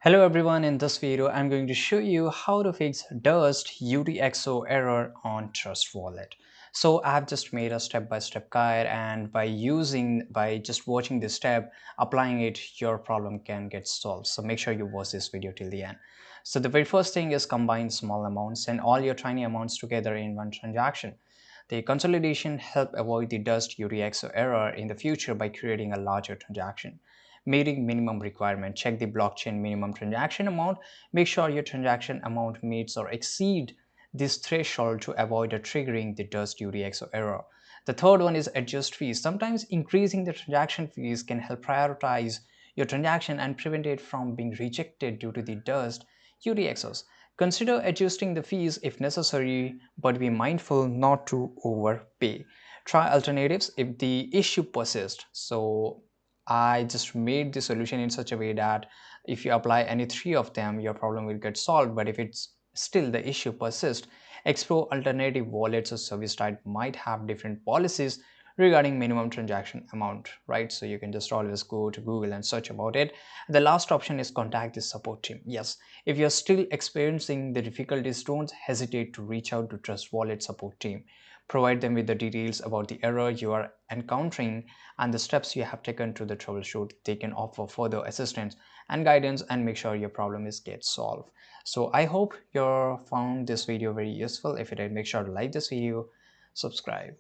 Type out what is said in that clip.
Hello everyone, in this video I'm going to show you how to fix dust UTXO error on Trust Wallet. So I've just made a step-by-step guide, and by just watching this step, applying it, your problem can get solved. So make sure you watch this video till the end. So the very first thing is combine small amounts and all your tiny amounts together in one transaction. The consolidation help avoid the dust UTXO error in the future by creating a larger transaction. Meeting minimum requirement. Check the blockchain minimum transaction amount. Make sure your transaction amount meets or exceed this threshold to avoid triggering the dust UTXO error. The third one is adjust fees. Sometimes increasing the transaction fees can help prioritize your transaction and prevent it from being rejected due to the dust UTXOs. Consider adjusting the fees if necessary, but be mindful not to overpay. Try alternatives if the issue persists. So I just made the solution in such a way that if you apply any three of them, your problem will get solved. But if it's still the issue persists, explore alternative wallets or service type might have different policies regarding minimum transaction amount, right? So you can just always go to Google and search about it. The last option is contact the support team. Yes, if you're still experiencing the difficulties, don't hesitate to reach out to Trust Wallet support team. Provide them with the details about the error you are encountering and the steps you have taken to the troubleshoot. They can offer further assistance and guidance and make sure your problem is get solved. So I hope you found this video very useful. If you did, make sure to like this video, subscribe.